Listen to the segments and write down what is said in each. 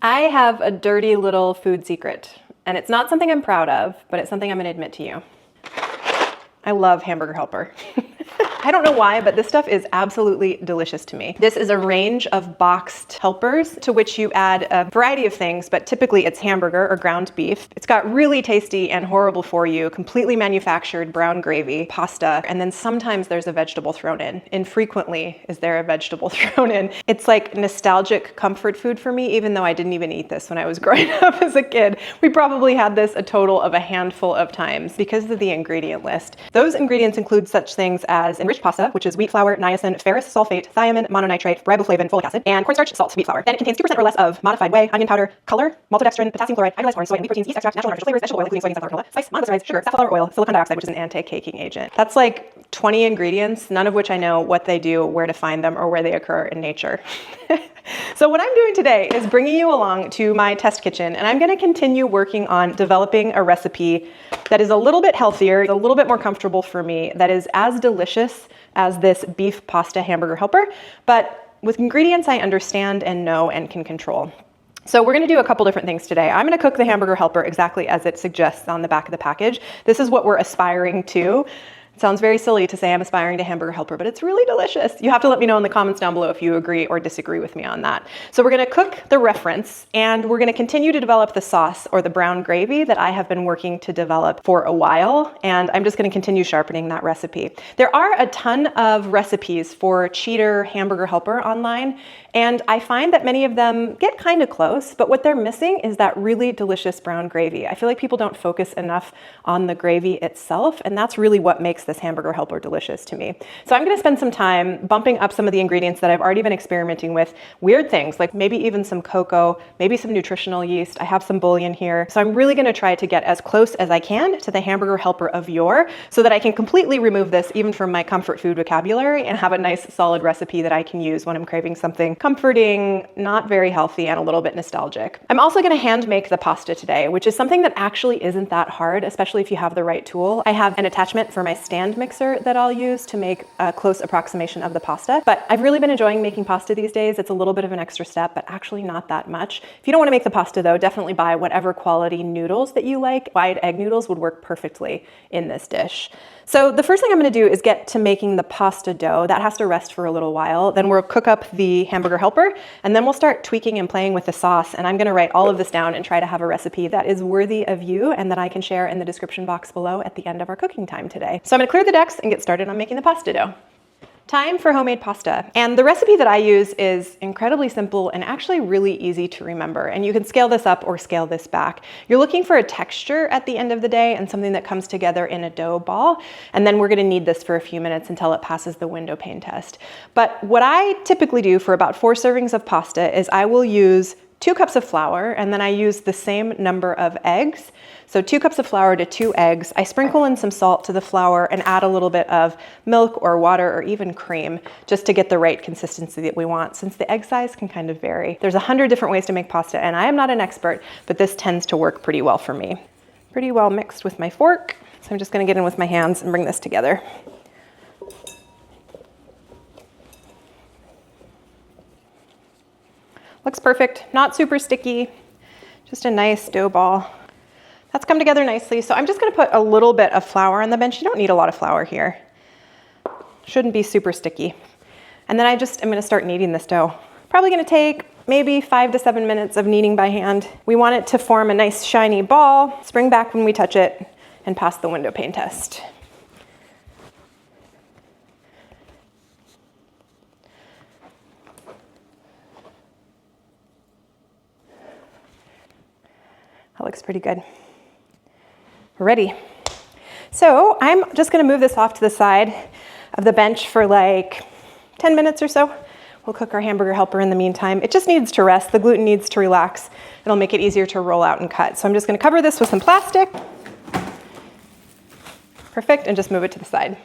I have a dirty little food secret, and it's not something I'm proud of, but it's something I'm gonna admit to you. I love Hamburger Helper. I don't know why, but this stuff is absolutely delicious to me. This is a range of boxed helpers to which you add a variety of things, but typically it's hamburger or ground beef. It's got really tasty and horrible for you, completely manufactured brown gravy, pasta, and then sometimes there's a vegetable thrown in. Infrequently is there a vegetable thrown in. It's like nostalgic comfort food for me, even though I didn't even eat this when I was growing up as a kid. We probably had this a total of a handful of times because of the ingredient list. Those ingredients include such things as enriched pasta, which is wheat flour, niacin, ferrous sulfate, thiamine, mononitrate, riboflavin, folic acid, and cornstarch, salt, wheat flour. Then it contains 2% or less of modified whey, onion powder, color, maltodextrin, potassium chloride, hydrolyzed corn, soy, and wheat proteins, yeast extract, natural artificial flavors, vegetable oil, including soybean, sunflower, canola, spice, monoglycerides, sugar, safflower oil, silicon dioxide, which is an anti-caking agent. That's like 20 ingredients, none of which I know what they do, where to find them, or where they occur in nature. So what I'm doing today is bringing you along to my test kitchen, and I'm gonna continue working on developing a recipe that is a little bit healthier, a little bit more comfortable for me, that is as delicious as this beef pasta hamburger helper, but with ingredients I understand and know and can control. So we're gonna do a couple different things today. I'm gonna cook the hamburger helper exactly as it suggests on the back of the package. This is what we're aspiring to. It sounds very silly to say I'm aspiring to Hamburger Helper, but it's really delicious. You have to let me know in the comments down below if you agree or disagree with me on that. So we're gonna cook the reference, and we're gonna continue to develop the sauce or the brown gravy that I have been working to develop for a while, and I'm just gonna continue sharpening that recipe. There are a ton of recipes for cheater Hamburger Helper online, and I find that many of them get kind of close, but what they're missing is that really delicious brown gravy. I feel like people don't focus enough on the gravy itself, and that's really what makes this Hamburger Helper delicious to me. So I'm gonna spend some time bumping up some of the ingredients that I've already been experimenting with. Weird things, like maybe even some cocoa, maybe some nutritional yeast. I have some bouillon here. So I'm really gonna try to get as close as I can to the Hamburger Helper of yore so that I can completely remove this even from my comfort food vocabulary and have a nice solid recipe that I can use when I'm craving something comforting, not very healthy, and a little bit nostalgic. I'm also gonna hand make the pasta today, which is something that actually isn't that hard, especially if you have the right tool. I have an attachment for my stand mixer that I'll use to make a close approximation of the pasta. But I've really been enjoying making pasta these days. It's a little bit of an extra step, but actually not that much. If you don't want to make the pasta though, definitely buy whatever quality noodles that you like. Wide egg noodles would work perfectly in this dish. So the first thing I'm gonna do is get to making the pasta dough. That has to rest for a little while. Then we'll cook up the Hamburger Helper, and then we'll start tweaking and playing with the sauce. And I'm gonna write all of this down and try to have a recipe that is worthy of you and that I can share in the description box below at the end of our cooking time today. So I'm gonna clear the decks and get started on making the pasta dough. Time for homemade pasta. And the recipe that I use is incredibly simple and actually really easy to remember. And you can scale this up or scale this back. You're looking for a texture at the end of the day and something that comes together in a dough ball. And then we're gonna need this for a few minutes until it passes the window pane test. But what I typically do for about 4 servings of pasta is I will use 2 cups of flour, and then I use the same number of eggs. So 2 cups of flour to 2 eggs. I sprinkle in some salt to the flour and add a little bit of milk or water or even cream just to get the right consistency that we want, since the egg size can kind of vary. There's 100 different ways to make pasta, and I am not an expert, but this tends to work pretty well for me. Pretty well mixed with my fork. So I'm just gonna get in with my hands and bring this together. Looks perfect, not super sticky, just a nice dough ball. That's come together nicely. So I'm just gonna put a little bit of flour on the bench. You don't need a lot of flour here. Shouldn't be super sticky. And then I'm gonna start kneading this dough. Probably gonna take maybe 5 to 7 minutes of kneading by hand. We want it to form a nice shiny ball, spring back when we touch it, and pass the window pane test. That looks pretty good. We're ready. So I'm just gonna move this off to the side of the bench for like 10 minutes or so. We'll cook our Hamburger Helper in the meantime. It just needs to rest. The gluten needs to relax. It'll make it easier to roll out and cut. So I'm just gonna cover this with some plastic. Perfect, and just move it to the side.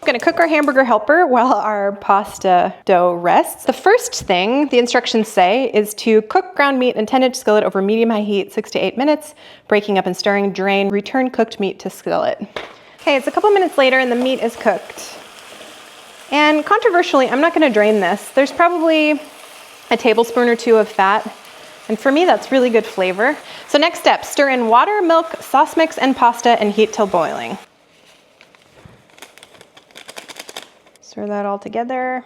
We're gonna cook our Hamburger Helper while our pasta dough rests. The first thing the instructions say is to cook ground meat in 10-inch skillet over medium-high heat 6 to 8 minutes, breaking up and stirring, drain, return cooked meat to skillet. Okay, it's a couple minutes later and the meat is cooked. And controversially, I'm not gonna drain this. There's probably a tablespoon or 2 of fat And for me, that's really good flavor. So next step, stir in water, milk, sauce mix, and pasta and heat till boiling. Stir that all together.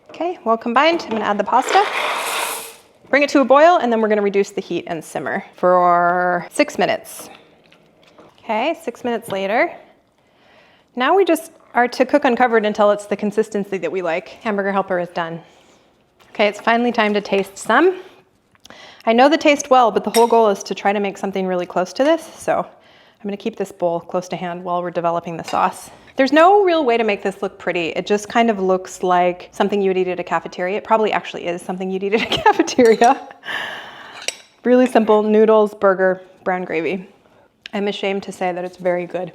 Okay, well combined, I'm gonna add the pasta. Bring it to a boil, and then we're gonna reduce the heat and simmer for 6 minutes. Okay, 6 minutes later. Now we just are to cook uncovered until it's the consistency that we like. Hamburger Helper is done. Okay, it's finally time to taste some. I know the taste well, but the whole goal is to try to make something really close to this, so I'm gonna keep this bowl close to hand while we're developing the sauce. There's no real way to make this look pretty. It just kind of looks like something you would eat at a cafeteria. It probably actually is something you'd eat at a cafeteria. Really simple, noodles, burger, brown gravy. I'm ashamed to say that it's very good.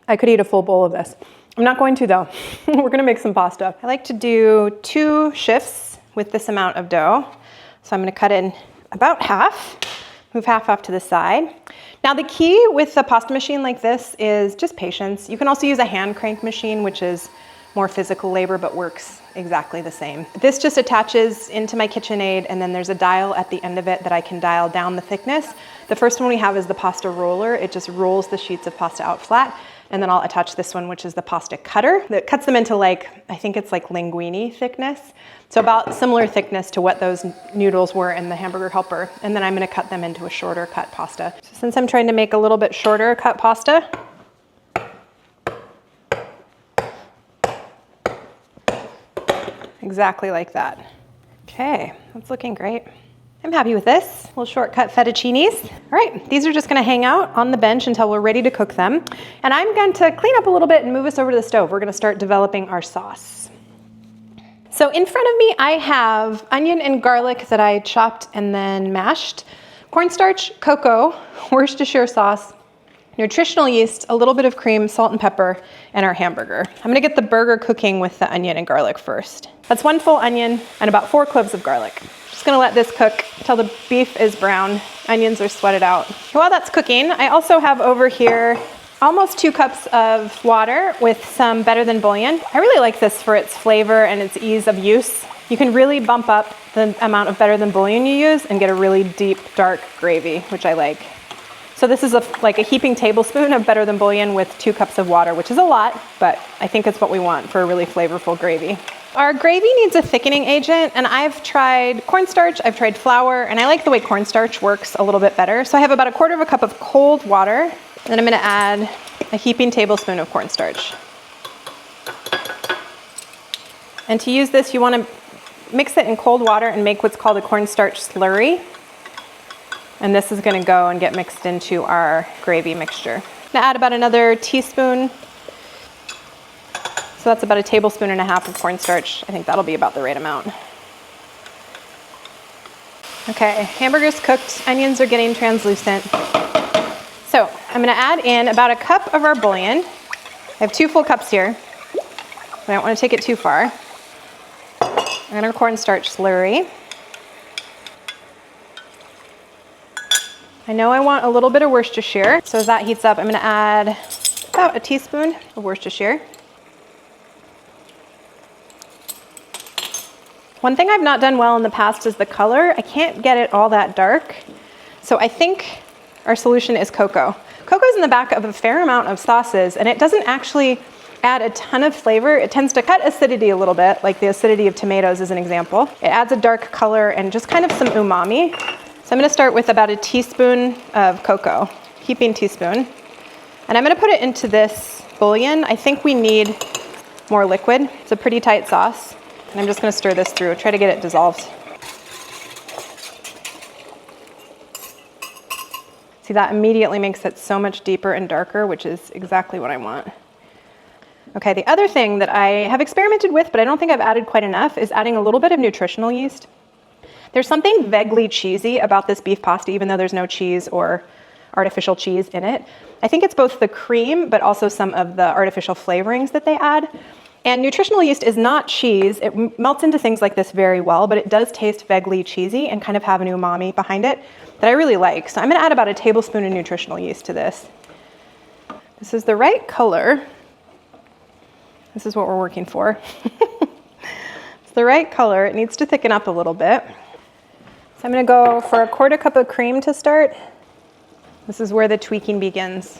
I could eat a full bowl of this. I'm not going to though. We're gonna make some pasta. I like to do 2 shifts with this amount of dough. So I'm gonna cut in about half, move half off to the side. Now the key with a pasta machine like this is just patience. You can also use a hand crank machine, which is more physical labor, but works exactly the same. This just attaches into my KitchenAid, and then there's a dial at the end of it that I can dial down the thickness. The first one we have is the pasta roller. It just rolls the sheets of pasta out flat. And then I'll attach this one, which is the pasta cutter that cuts them into I think it's like linguine thickness. So about similar thickness to what those noodles were in the Hamburger Helper. And then I'm gonna cut them into a shorter cut pasta. So since I'm trying to make a little bit shorter cut pasta, exactly like that. Okay, that's looking great. I'm happy with this. Little shortcut fettuccinis. All right, these are just gonna hang out on the bench until we're ready to cook them. And I'm going to clean up a little bit and move us over to the stove. We're gonna start developing our sauce. So in front of me, I have onion and garlic that I chopped and then mashed, cornstarch, cocoa, Worcestershire sauce, nutritional yeast, a little bit of cream, salt and pepper, and our hamburger. I'm gonna get the burger cooking with the onion and garlic first. That's 1 full onion and about 4 cloves of garlic. Just gonna let this cook until the beef is brown. Onions are sweated out. While that's cooking, I also have over here almost 2 cups of water with some Better Than bouillon. I really like this for its flavor and its ease of use. You can really bump up the amount of Better Than bouillon you use and get a really deep, dark gravy, which I like. So this is like a heaping tablespoon of Better Than bouillon with 2 cups of water, which is a lot, but I think it's what we want for a really flavorful gravy. Our gravy needs a thickening agent, and I've tried cornstarch, I've tried flour, and I like the way cornstarch works a little bit better. So I have about 1/4 cup of cold water, and then I'm gonna add a heaping tablespoon of cornstarch. And to use this, you wanna mix it in cold water and make what's called a cornstarch slurry. And this is gonna go and get mixed into our gravy mixture. I'm gonna add about another teaspoon. So that's about 1.5 tablespoons of cornstarch. I think that'll be about the right amount. Okay, hamburger's cooked, onions are getting translucent. So I'm gonna add in about 1 cup of our bouillon. I have 2 full cups here. I don't wanna take it too far. And our cornstarch slurry. I know I want a little bit of Worcestershire, so as that heats up, I'm gonna add about 1 teaspoon of Worcestershire. One thing I've not done well in the past is the color. I can't get it all that dark. So I think our solution is cocoa. Cocoa's in the back of a fair amount of sauces, and it doesn't actually add a ton of flavor. It tends to cut acidity a little bit, like the acidity of tomatoes is an example. It adds a dark color and just kind of some umami. So I'm gonna start with about 1 teaspoon of cocoa, heaping teaspoon. And I'm gonna put it into this bouillon. I think we need more liquid. It's a pretty tight sauce. And I'm just gonna stir this through, try to get it dissolved. See, that immediately makes it so much deeper and darker, which is exactly what I want. Okay, the other thing that I have experimented with, but I don't think I've added quite enough, is adding a little bit of nutritional yeast. There's something vaguely cheesy about this beef pasta, even though there's no cheese or artificial cheese in it. I think it's both the cream, but also some of the artificial flavorings that they add. And nutritional yeast is not cheese. It melts into things like this very well, but it does taste vaguely cheesy and kind of have an umami behind it that I really like. So I'm gonna add about 1 tablespoon of nutritional yeast to this. This is the right color. This is what we're working for. It's the right color. It needs to thicken up a little bit. So I'm gonna go for a 1/4 cup of cream to start. This is where the tweaking begins.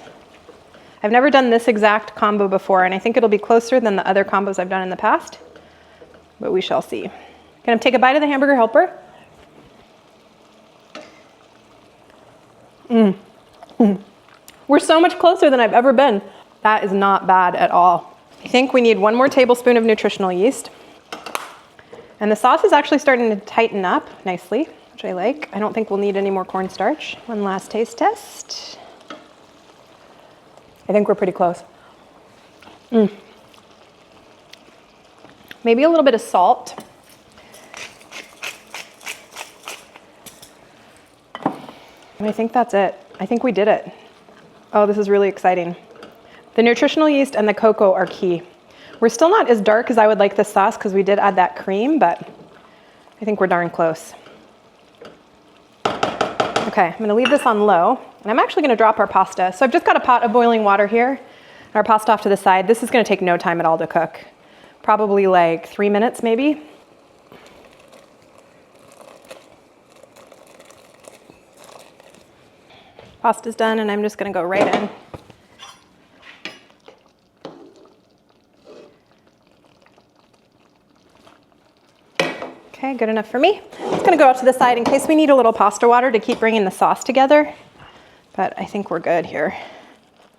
I've never done this exact combo before, and I think it'll be closer than the other combos I've done in the past, but we shall see. Gonna take a bite of the Hamburger Helper. We're so much closer than I've ever been. That is not bad at all. I think we need 1 more tablespoon of nutritional yeast. And the sauce is actually starting to tighten up nicely, which I like. I don't think we'll need any more cornstarch. One last taste test. I think we're pretty close. Maybe a little bit of salt. And I think that's it. I think we did it. Oh, this is really exciting. The nutritional yeast and the cocoa are key. We're still not as dark as I would like this sauce because we did add that cream, but I think we're darn close. Okay, I'm gonna leave this on low, and I'm actually gonna drop our pasta. So I've just got a pot of boiling water here, and our pasta off to the side. This is gonna take no time at all to cook. Probably like 3 minutes maybe. Pasta's done, and I'm just gonna go right in. Okay, good enough for me. It's gonna go out to the side in case we need a little pasta water to keep bringing the sauce together, but I think we're good here.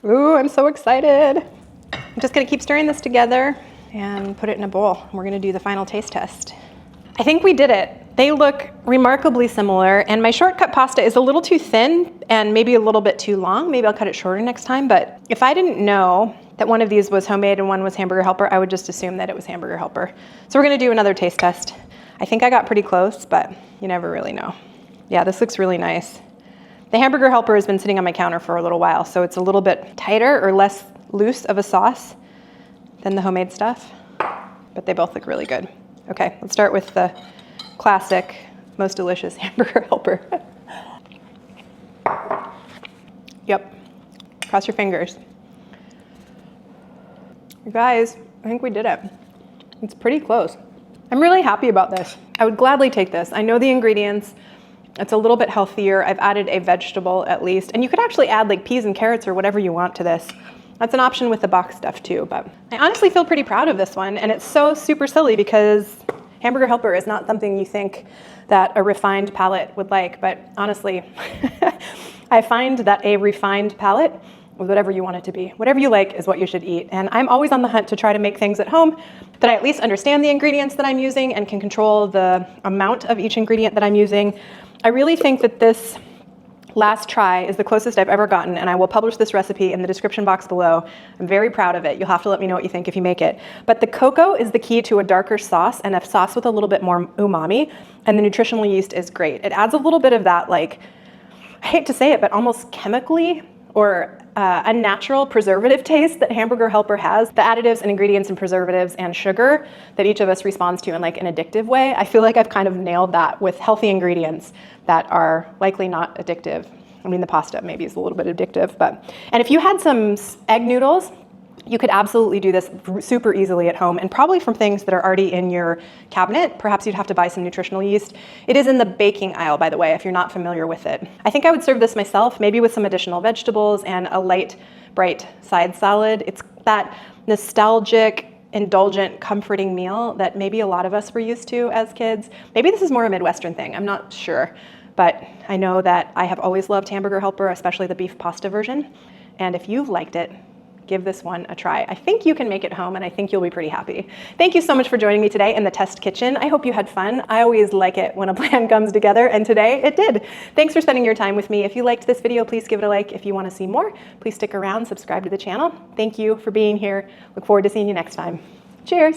Ooh, I'm so excited. I'm just gonna keep stirring this together and put it in a bowl. We're gonna do the final taste test. I think we did it. They look remarkably similar, and my shortcut pasta is a little too thin and maybe a little bit too long. Maybe I'll cut it shorter next time, but if I didn't know that one of these was homemade and one was Hamburger Helper, I would just assume that it was Hamburger Helper. So we're gonna do another taste test. I think I got pretty close, but you never really know. Yeah, this looks really nice. The Hamburger Helper has been sitting on my counter for a little while, so it's a little bit tighter or less loose of a sauce than the homemade stuff, but they both look really good. Okay, let's start with the classic, most delicious Hamburger Helper. Yep, cross your fingers. You guys, I think we did it. It's pretty close. I'm really happy about this. I would gladly take this. I know the ingredients. It's a little bit healthier. I've added a vegetable at least, and you could actually add like peas and carrots or whatever you want to this. That's an option with the box stuff too, but I honestly feel pretty proud of this one, and it's so super silly because Hamburger Helper is not something you think that a refined palate would like, but honestly, I find that a refined palate with whatever you want it to be. Whatever you like is what you should eat. And I'm always on the hunt to try to make things at home that I at least understand the ingredients that I'm using and can control the amount of each ingredient that I'm using. I really think that this last try is the closest I've ever gotten, and I will publish this recipe in the description box below. I'm very proud of it. You'll have to let me know what you think if you make it. But the cocoa is the key to a darker sauce and a sauce with a little bit more umami, and the nutritional yeast is great. It adds a little bit of that, like, I hate to say it, but almost chemically or unnatural preservative taste that Hamburger Helper has. The additives and ingredients and preservatives and sugar that each of us responds to in like an addictive way. I feel like I've kind of nailed that with healthy ingredients that are likely not addictive. I mean, the pasta maybe is a little bit addictive, and if you had some egg noodles, you could absolutely do this super easily at home, and probably from things that are already in your cabinet. Perhaps you'd have to buy some nutritional yeast. It is in the baking aisle, by the way, if you're not familiar with it. I think I would serve this myself, maybe with some additional vegetables and a light, bright side salad. It's that nostalgic, indulgent, comforting meal that maybe a lot of us were used to as kids. Maybe this is more a Midwestern thing, I'm not sure. But I know that I have always loved Hamburger Helper, especially the beef pasta version. And if you've liked it, give this one a try. I think you can make it home, and I think you'll be pretty happy. Thank you so much for joining me today in the test kitchen. I hope you had fun. I always like it when a plan comes together, and today it did. Thanks for spending your time with me. If you liked this video, please give it a like. If you want to see more, please stick around, subscribe to the channel. Thank you for being here. Look forward to seeing you next time. Cheers.